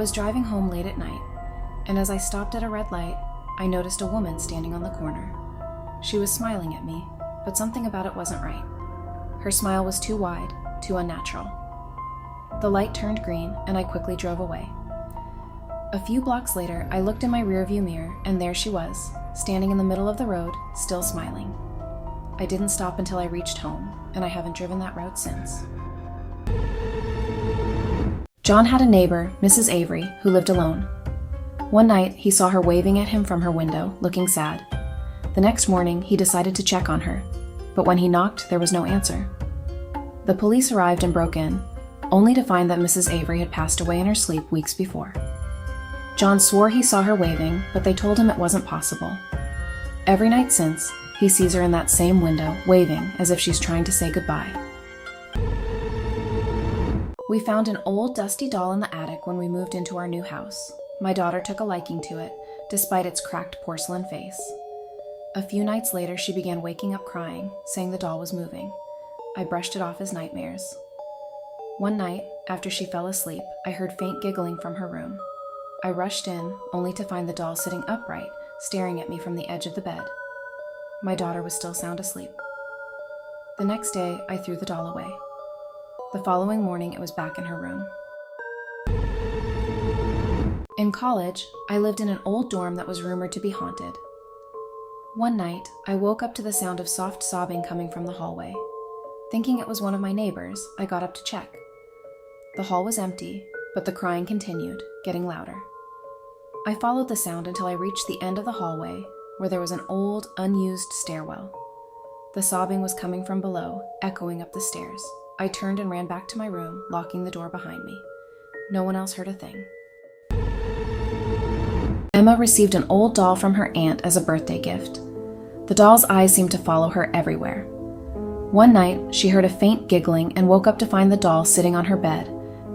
was driving home late at night, and as I stopped at a red light, I noticed a woman standing on the corner. She was smiling at me, but something about it wasn't right. Her smile was too wide, too unnatural. The light turned green, and I quickly drove away. A few blocks later, I looked in my rearview mirror, and there she was, standing in the middle of the road, still smiling. I didn't stop until I reached home, and I haven't driven that route since. John had a neighbor, Mrs. Avery, who lived alone. One night, he saw her waving at him from her window, looking sad. The next morning, he decided to check on her, but when he knocked, there was no answer. The police arrived and broke in, only to find that Mrs. Avery had passed away in her sleep weeks before. John swore he saw her waving, but they told him it wasn't possible. Every night since, he sees her in that same window, waving as if she's trying to say goodbye. We found an old, dusty doll in the attic when we moved into our new house. My daughter took a liking to it, despite its cracked porcelain face. A few nights later, she began waking up crying, saying the doll was moving. I brushed it off as nightmares. One night, after she fell asleep, I heard faint giggling from her room. I rushed in, only to find the doll sitting upright, staring at me from the edge of the bed. My daughter was still sound asleep. The next day, I threw the doll away. The following morning, it was back in her room. In college, I lived in an old dorm that was rumored to be haunted. One night, I woke up to the sound of soft sobbing coming from the hallway. Thinking it was one of my neighbors, I got up to check. The hall was empty, but the crying continued, getting louder. I followed the sound until I reached the end of the hallway, where there was an old, unused stairwell. The sobbing was coming from below, echoing up the stairs. I turned and ran back to my room, locking the door behind me. No one else heard a thing. Emma received an old doll from her aunt as a birthday gift. The doll's eyes seemed to follow her everywhere. One night, she heard a faint giggling and woke up to find the doll sitting on her bed,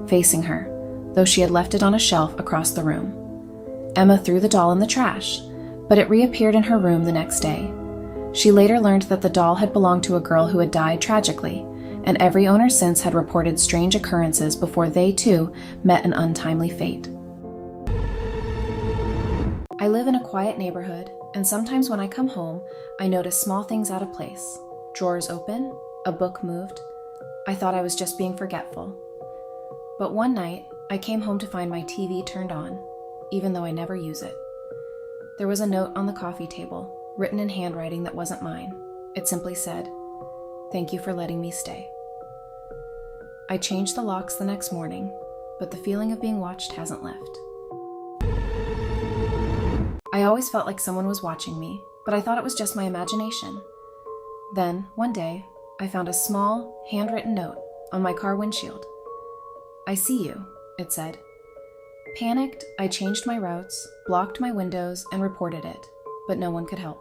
facing her, though she had left it on a shelf across the room. Emma threw the doll in the trash, but it reappeared in her room the next day. She later learned that the doll had belonged to a girl who had died tragically, and every owner since had reported strange occurrences before they, too, met an untimely fate. I live in a quiet neighborhood, and sometimes when I come home, I notice small things out of place. Drawers open, a book moved. I thought I was just being forgetful. But one night, I came home to find my TV turned on, even though I never use it. There was a note on the coffee table, written in handwriting that wasn't mine. It simply said, "Thank you for letting me stay." I changed the locks the next morning, but the feeling of being watched hasn't left. I always felt like someone was watching me, but I thought it was just my imagination. Then, one day, I found a small, handwritten note on my car windshield. "I see you," it said. Panicked, I changed my routes, blocked my windows, and reported it, but no one could help.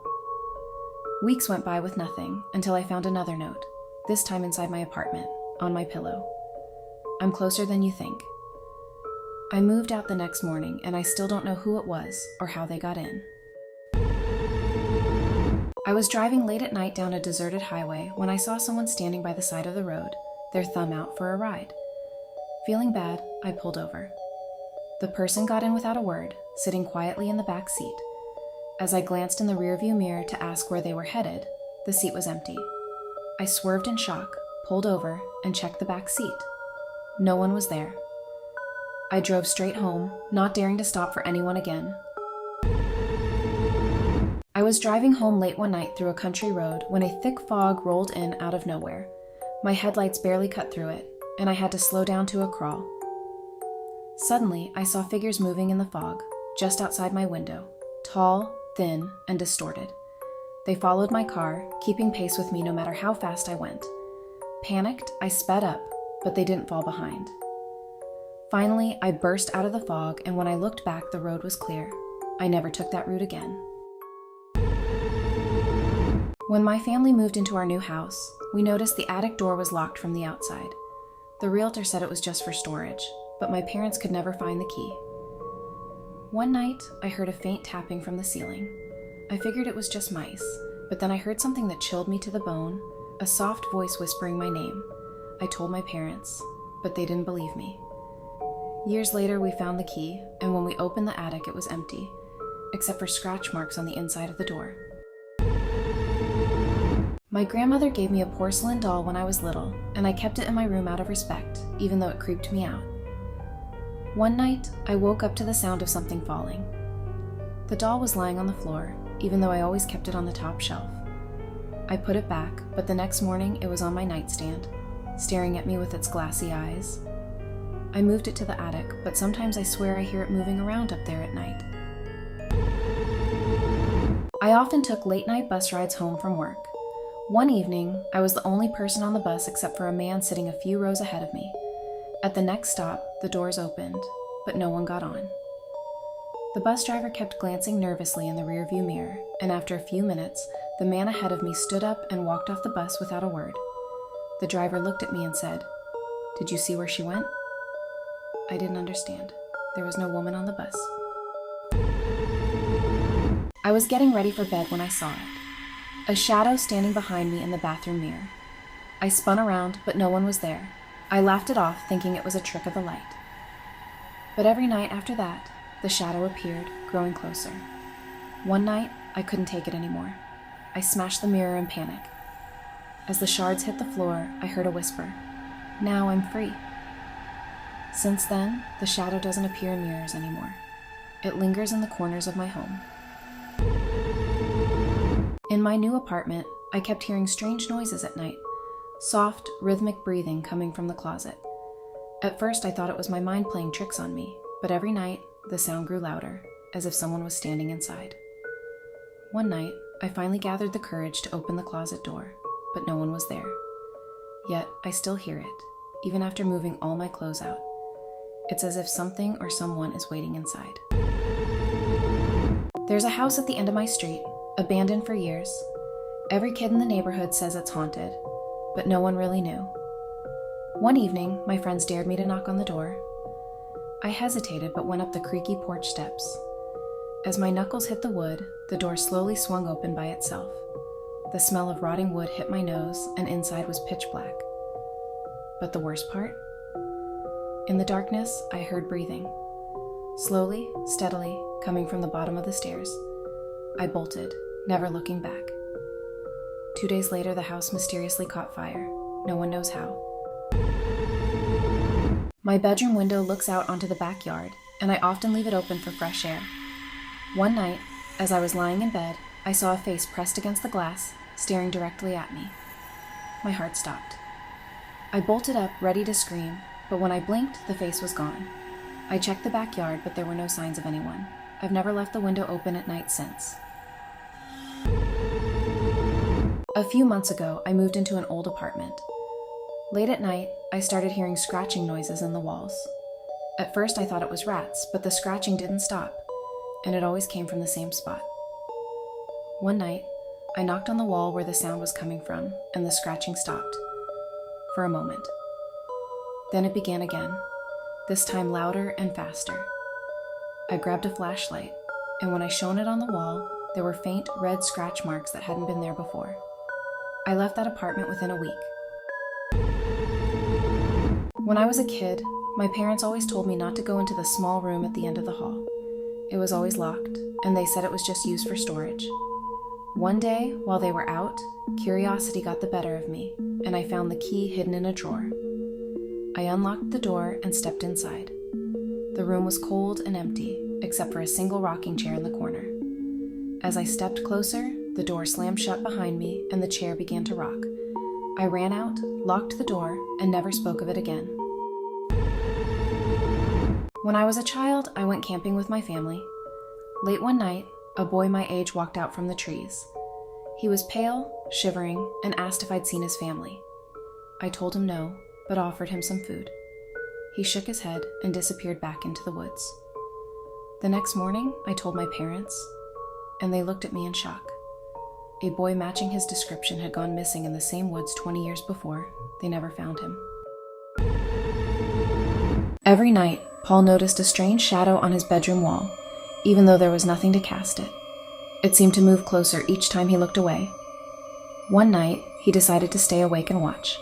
Weeks went by with nothing until I found another note, this time inside my apartment, on my pillow. "I'm closer than you think." I moved out the next morning, and I still don't know who it was or how they got in. I was driving late at night down a deserted highway when I saw someone standing by the side of the road, their thumb out for a ride. Feeling bad, I pulled over. The person got in without a word, sitting quietly in the back seat. As I glanced in the rearview mirror to ask where they were headed, the seat was empty. I swerved in shock, pulled over, and checked the back seat. No one was there. I drove straight home, not daring to stop for anyone again. I was driving home late one night through a country road when a thick fog rolled in out of nowhere. My headlights barely cut through it, and I had to slow down to a crawl. Suddenly, I saw figures moving in the fog, just outside my window, tall, thin, and distorted. They followed my car, keeping pace with me no matter how fast I went. Panicked, I sped up, but they didn't fall behind. Finally, I burst out of the fog, and when I looked back, the road was clear. I never took that route again. When my family moved into our new house, we noticed the attic door was locked from the outside. The realtor said it was just for storage, but my parents could never find the key. One night, I heard a faint tapping from the ceiling. I figured it was just mice, but then I heard something that chilled me to the bone, a soft voice whispering my name. I told my parents, but they didn't believe me. Years later, we found the key, and when we opened the attic, it was empty, except for scratch marks on the inside of the door. My grandmother gave me a porcelain doll when I was little, and I kept it in my room out of respect, even though it creeped me out. One night, I woke up to the sound of something falling. The doll was lying on the floor, even though I always kept it on the top shelf. I put it back, but the next morning it was on my nightstand, staring at me with its glassy eyes. I moved it to the attic, but sometimes I swear I hear it moving around up there at night. I often took late-night bus rides home from work. One evening, I was the only person on the bus except for a man sitting a few rows ahead of me. At the next stop, the doors opened, but no one got on. The bus driver kept glancing nervously in the rearview mirror, and after a few minutes, the man ahead of me stood up and walked off the bus without a word. The driver looked at me and said, "Did you see where she went?" I didn't understand. There was no woman on the bus. I was getting ready for bed when I saw it. A shadow standing behind me in the bathroom mirror. I spun around, but no one was there. I laughed it off, thinking it was a trick of the light. But every night after that, the shadow appeared, growing closer. One night, I couldn't take it anymore. I smashed the mirror in panic. As the shards hit the floor, I heard a whisper, "Now I'm free." Since then, the shadow doesn't appear in mirrors anymore. It lingers in the corners of my home. In my new apartment, I kept hearing strange noises at night, soft, rhythmic breathing coming from the closet. At first, I thought it was my mind playing tricks on me, but every night, the sound grew louder, as if someone was standing inside. One night, I finally gathered the courage to open the closet door, but no one was there. Yet, I still hear it, even after moving all my clothes out. It's as if something or someone is waiting inside. There's a house at the end of my street, abandoned for years. Every kid in the neighborhood says it's haunted, but no one really knew. One evening, my friends dared me to knock on the door. I hesitated but went up the creaky porch steps. As my knuckles hit the wood, the door slowly swung open by itself. The smell of rotting wood hit my nose, and inside was pitch black. But the worst part? In the darkness, I heard breathing. Slowly, steadily, coming from the bottom of the stairs. I bolted, never looking back. 2 days later, the house mysteriously caught fire. No one knows how. My bedroom window looks out onto the backyard, and I often leave it open for fresh air. One night, as I was lying in bed, I saw a face pressed against the glass, staring directly at me. My heart stopped. I bolted up, ready to scream, but when I blinked, the face was gone. I checked the backyard, but there were no signs of anyone. I've never left the window open at night since. A few months ago, I moved into an old apartment. Late at night, I started hearing scratching noises in the walls. At first, I thought it was rats, but the scratching didn't stop, and it always came from the same spot. One night, I knocked on the wall where the sound was coming from, and the scratching stopped. For a moment. Then it began again, this time louder and faster. I grabbed a flashlight, and when I shone it on the wall, there were faint red scratch marks that hadn't been there before. I left that apartment within a week. When I was a kid, my parents always told me not to go into the small room at the end of the hall. It was always locked, and they said it was just used for storage. One day, while they were out, curiosity got the better of me, and I found the key hidden in a drawer. I unlocked the door and stepped inside. The room was cold and empty, except for a single rocking chair in the corner. As I stepped closer, the door slammed shut behind me, and the chair began to rock. I ran out, locked the door, and never spoke of it again. When I was a child, I went camping with my family. Late one night, a boy my age walked out from the trees. He was pale, shivering, and asked if I'd seen his family. I told him no, but offered him some food. He shook his head and disappeared back into the woods. The next morning, I told my parents, and they looked at me in shock. A boy matching his description had gone missing in the same woods 20 years before. They never found him. Every night, Paul noticed a strange shadow on his bedroom wall, even though there was nothing to cast it. It seemed to move closer each time he looked away. One night, he decided to stay awake and watch.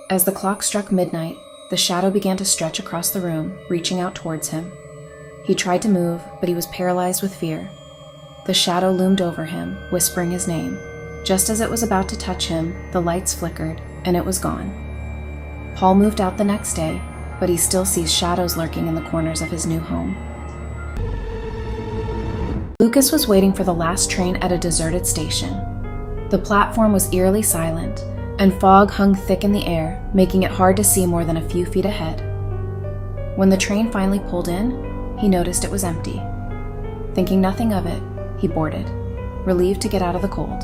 As the clock struck midnight, the shadow began to stretch across the room, reaching out towards him. He tried to move, but he was paralyzed with fear. The shadow loomed over him, whispering his name. Just as it was about to touch him, the lights flickered, and it was gone. Paul moved out the next day, but he still sees shadows lurking in the corners of his new home. Lucas was waiting for the last train at a deserted station. The platform was eerily silent, and fog hung thick in the air, making it hard to see more than a few feet ahead. When the train finally pulled in, he noticed it was empty. Thinking nothing of it, he boarded, relieved to get out of the cold.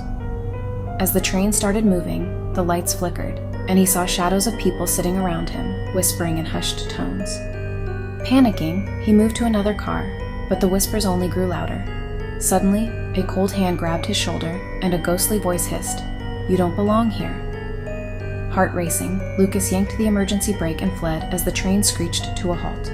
As the train started moving, the lights flickered, and he saw shadows of people sitting around him, whispering in hushed tones. Panicking, he moved to another car, but the whispers only grew louder. Suddenly, a cold hand grabbed his shoulder, and a ghostly voice hissed, "You don't belong here." Heart racing, Lucas yanked the emergency brake and fled as the train screeched to a halt.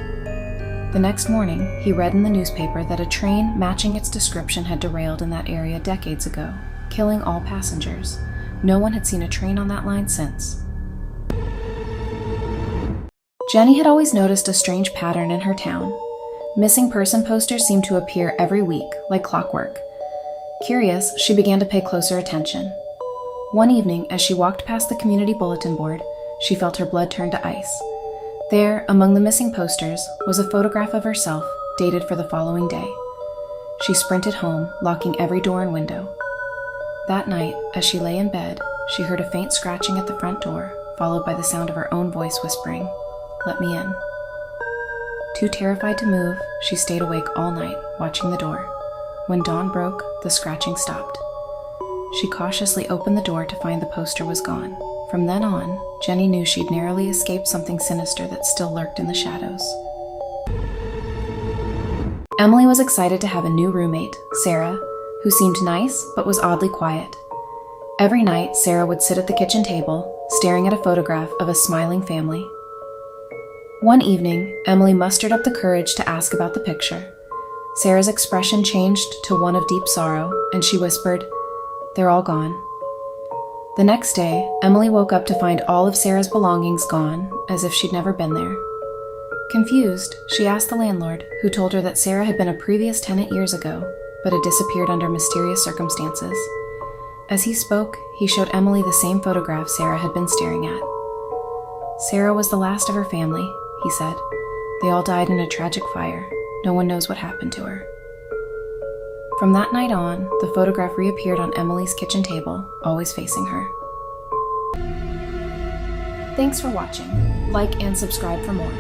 The next morning, he read in the newspaper that a train matching its description had derailed in that area decades ago, killing all passengers. No one had seen a train on that line since. Jenny had always noticed a strange pattern in her town. Missing person posters seemed to appear every week, like clockwork. Curious, she began to pay closer attention. One evening, as she walked past the community bulletin board, she felt her blood turn to ice. There, among the missing posters, was a photograph of herself, dated for the following day. She sprinted home, locking every door and window. That night, as she lay in bed, she heard a faint scratching at the front door, followed by the sound of her own voice whispering, "Let me in." Too terrified to move, she stayed awake all night, watching the door. When dawn broke, the scratching stopped. She cautiously opened the door to find the poster was gone. From then on, Jenny knew she'd narrowly escaped something sinister that still lurked in the shadows. Emily was excited to have a new roommate, Sarah, who seemed nice but was oddly quiet. Every night, Sarah would sit at the kitchen table, staring at a photograph of a smiling family. One evening, Emily mustered up the courage to ask about the picture. Sarah's expression changed to one of deep sorrow, and she whispered, "They're all gone." The next day, Emily woke up to find all of Sarah's belongings gone, as if she'd never been there. Confused, she asked the landlord, who told her that Sarah had been a previous tenant years ago, but had disappeared under mysterious circumstances. As he spoke, he showed Emily the same photograph Sarah had been staring at. "Sarah was the last of her family," he said. "They all died in a tragic fire. No one knows what happened to her." From that night on, the photograph reappeared on Emily's kitchen table, always facing her. Thanks for watching. Like and subscribe for more.